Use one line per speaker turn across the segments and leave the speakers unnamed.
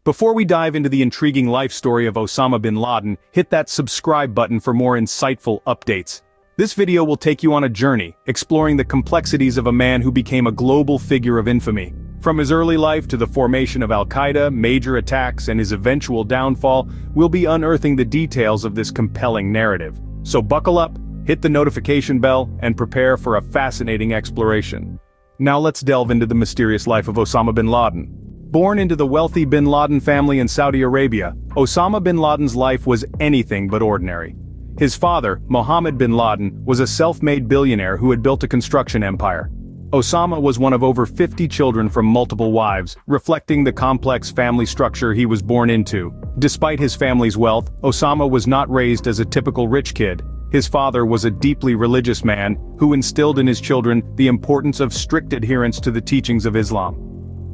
Before we dive into the intriguing life story of Osama bin Laden, hit that subscribe button for more insightful updates. This video will take you on a journey, exploring the complexities of a man who became a global figure of infamy. From his early life to the formation of Al-Qaeda, major attacks, and his eventual downfall, we'll be unearthing the details of this compelling narrative. So buckle up, hit the notification bell, and prepare for a fascinating exploration. Now let's delve into the mysterious life of Osama bin Laden. Born into the wealthy bin Laden family in Saudi Arabia, Osama bin Laden's life was anything but ordinary. His father, Mohammed bin Laden, was a self-made billionaire who had built a construction empire. Osama was one of over 50 children from multiple wives, reflecting the complex family structure he was born into. Despite his family's wealth, Osama was not raised as a typical rich kid. His father was a deeply religious man who instilled in his children the importance of strict adherence to the teachings of Islam.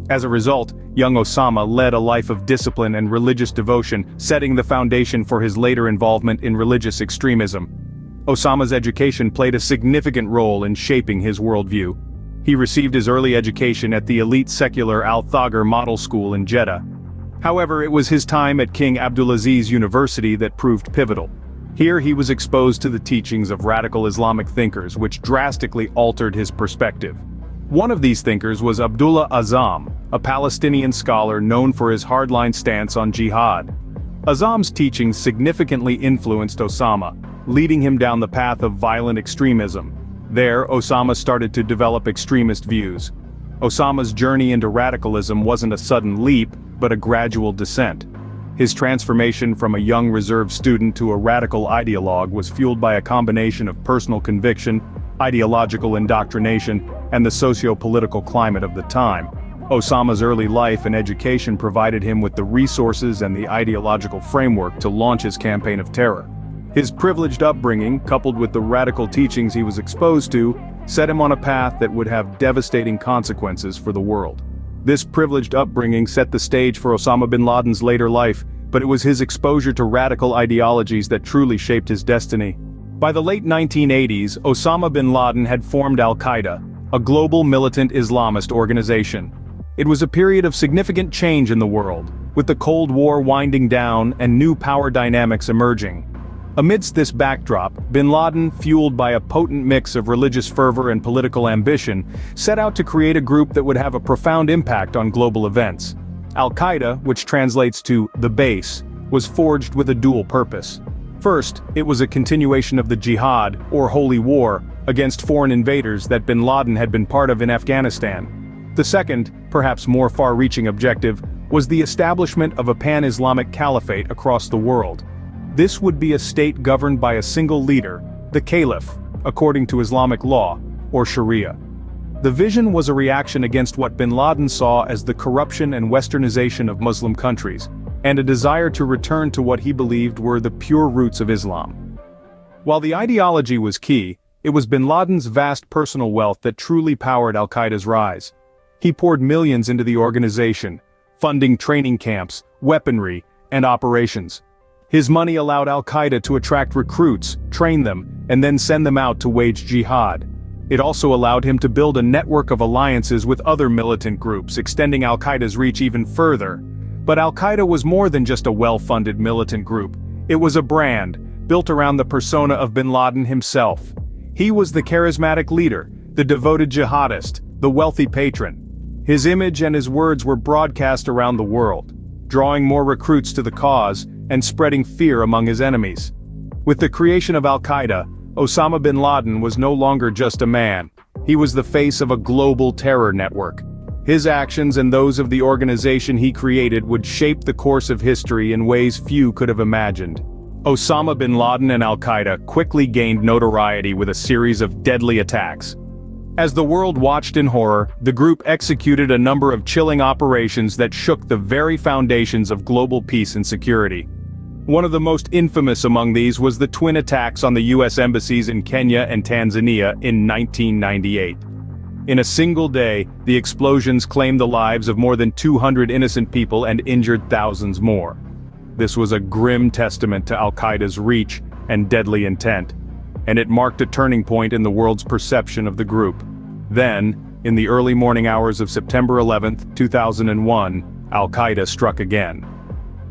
As a result, young Osama led a life of discipline and religious devotion, setting the foundation for his later involvement in religious extremism. Osama's education played a significant role in shaping his worldview. He received his early education at the elite secular Al-Thagr Model School in Jeddah. However, it was his time at King Abdulaziz University that proved pivotal. Here he was exposed to the teachings of radical Islamic thinkers, which drastically altered his perspective. One of these thinkers was Abdullah Azzam, a Palestinian scholar known for his hardline stance on jihad. Azzam's teachings significantly influenced Osama, leading him down the path of violent extremism. There, Osama started to develop extremist views. Osama's journey into radicalism wasn't a sudden leap, but a gradual descent. His transformation from a young reserved student to a radical ideologue was fueled by a combination of personal conviction, ideological indoctrination, and the socio-political climate of the time. Osama's early life and education provided him with the resources and the ideological framework to launch his campaign of terror. His privileged upbringing, coupled with the radical teachings he was exposed to, set him on a path that would have devastating consequences for the world. This privileged upbringing set the stage for Osama bin Laden's later life, but it was his exposure to radical ideologies that truly shaped his destiny. By the late 1980s, Osama bin Laden had formed Al-Qaeda, a global militant Islamist organization. It was a period of significant change in the world, with the Cold War winding down and new power dynamics emerging. Amidst this backdrop, bin Laden, fueled by a potent mix of religious fervor and political ambition, set out to create a group that would have a profound impact on global events. Al-Qaeda, which translates to the base, was forged with a dual purpose. First, it was a continuation of the jihad, or holy war, against foreign invaders that bin Laden had been part of in Afghanistan. The second, perhaps more far-reaching objective, was the establishment of a pan-Islamic caliphate across the world. This would be a state governed by a single leader, the caliph, according to Islamic law, or Sharia. The vision was a reaction against what bin Laden saw as the corruption and westernization of Muslim countries, and a desire to return to what he believed were the pure roots of Islam. While the ideology was key, it was bin Laden's vast personal wealth that truly powered Al-Qaeda's rise. He poured millions into the organization, funding training camps, weaponry, and operations. His money allowed Al-Qaeda to attract recruits, train them, and then send them out to wage jihad. It also allowed him to build a network of alliances with other militant groups, extending Al-Qaeda's reach even further. But Al-Qaeda was more than just a well-funded militant group. It was a brand, built around the persona of bin Laden himself. He was the charismatic leader, the devoted jihadist, the wealthy patron. His image and his words were broadcast around the world, drawing more recruits to the cause and spreading fear among his enemies. With the creation of Al-Qaeda, Osama bin Laden was no longer just a man. He was the face of a global terror network. His actions and those of the organization he created would shape the course of history in ways few could have imagined. Osama bin Laden and Al-Qaeda quickly gained notoriety with a series of deadly attacks. As the world watched in horror, the group executed a number of chilling operations that shook the very foundations of global peace and security. One of the most infamous among these was the twin attacks on the US embassies in Kenya and Tanzania in 1998. In a single day, the explosions claimed the lives of more than 200 innocent people and injured thousands more. This was a grim testament to Al-Qaeda's reach and deadly intent, and it marked a turning point in the world's perception of the group. Then, in the early morning hours of September 11, 2001, Al-Qaeda struck again.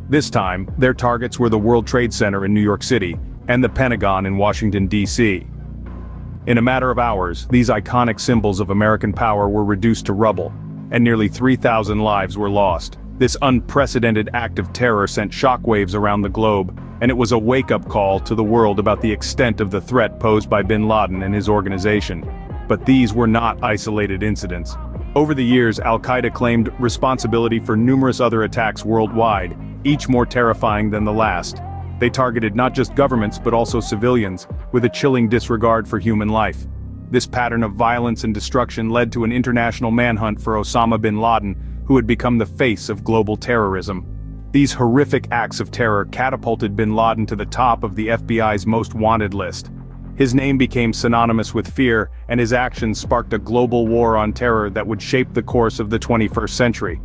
This time, their targets were the World Trade Center in New York City and the Pentagon in Washington, D.C. In a matter of hours, these iconic symbols of American power were reduced to rubble, and nearly 3,000 lives were lost. This unprecedented act of terror sent shockwaves around the globe, and it was a wake-up call to the world about the extent of the threat posed by bin Laden and his organization. But these were not isolated incidents. Over the years, Al-Qaeda claimed responsibility for numerous other attacks worldwide, each more terrifying than the last. They targeted not just governments but also civilians, with a chilling disregard for human life. This pattern of violence and destruction led to an international manhunt for Osama bin Laden, who had become the face of global terrorism. These horrific acts of terror catapulted bin Laden to the top of the FBI's most wanted list. His name became synonymous with fear, and his actions sparked a global war on terror that would shape the course of the 21st century.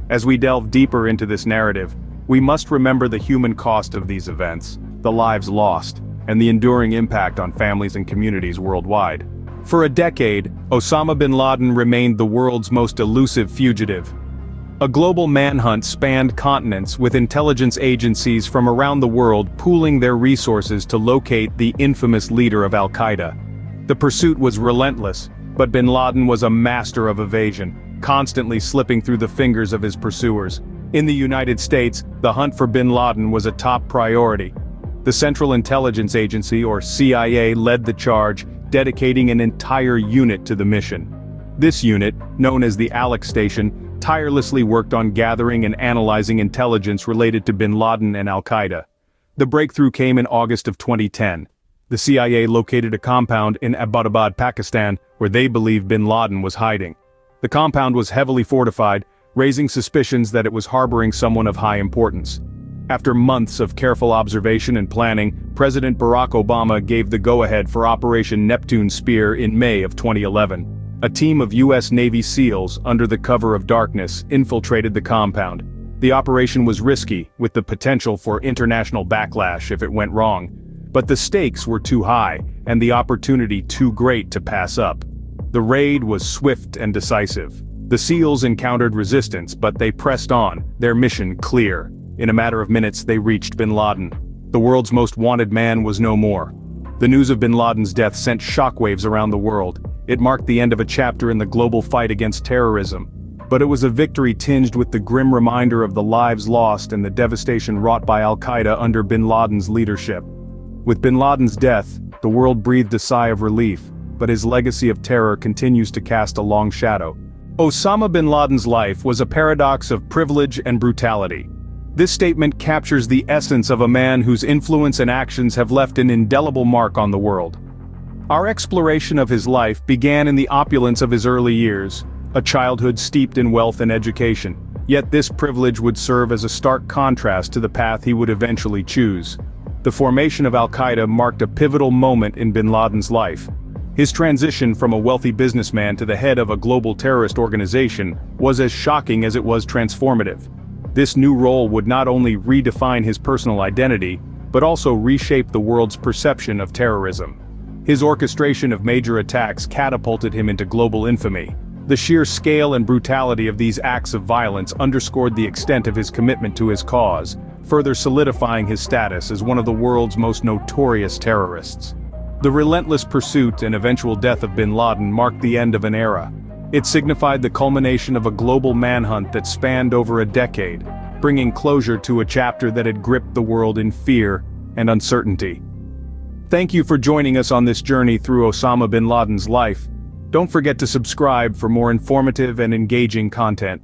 As we delve deeper into this narrative, we must remember the human cost of these events, the lives lost, and the enduring impact on families and communities worldwide. For a decade, Osama bin Laden remained the world's most elusive fugitive. A global manhunt spanned continents, with intelligence agencies from around the world pooling their resources to locate the infamous leader of Al-Qaeda. The pursuit was relentless, but bin Laden was a master of evasion, constantly slipping through the fingers of his pursuers. In the United States, the hunt for bin Laden was a top priority. The Central Intelligence Agency, or CIA, led the charge, dedicating an entire unit to the mission. This unit, known as the Alex Station, tirelessly worked on gathering and analyzing intelligence related to bin Laden and Al-Qaeda. The breakthrough came in August of 2010. The CIA located a compound in Abbottabad, Pakistan, where they believed bin Laden was hiding. The compound was heavily fortified, raising suspicions that it was harboring someone of high importance. After months of careful observation and planning, President Barack Obama gave the go-ahead for Operation Neptune Spear in May of 2011. A team of U.S. Navy SEALs, under the cover of darkness, infiltrated the compound. The operation was risky, with the potential for international backlash if it went wrong. But the stakes were too high, and the opportunity too great to pass up. The raid was swift and decisive. The SEALs encountered resistance, but they pressed on, their mission clear. In a matter of minutes, they reached bin Laden. The world's most wanted man was no more. The news of bin Laden's death sent shockwaves around the world. It marked the end of a chapter in the global fight against terrorism. But it was a victory tinged with the grim reminder of the lives lost and the devastation wrought by Al-Qaeda under bin Laden's leadership. With bin Laden's death, the world breathed a sigh of relief, but his legacy of terror continues to cast a long shadow. Osama bin Laden's life was a paradox of privilege and brutality. This statement captures the essence of a man whose influence and actions have left an indelible mark on the world. Our exploration of his life began in the opulence of his early years, a childhood steeped in wealth and education. Yet this privilege would serve as a stark contrast to the path he would eventually choose. The formation of Al-Qaeda marked a pivotal moment in bin Laden's life. His transition from a wealthy businessman to the head of a global terrorist organization was as shocking as it was transformative. This new role would not only redefine his personal identity, but also reshape the world's perception of terrorism. His orchestration of major attacks catapulted him into global infamy. The sheer scale and brutality of these acts of violence underscored the extent of his commitment to his cause, further solidifying his status as one of the world's most notorious terrorists. The relentless pursuit and eventual death of bin Laden marked the end of an era. It signified the culmination of a global manhunt that spanned over a decade, bringing closure to a chapter that had gripped the world in fear and uncertainty. Thank you for joining us on this journey through Osama bin Laden's life. Don't forget to subscribe for more informative and engaging content.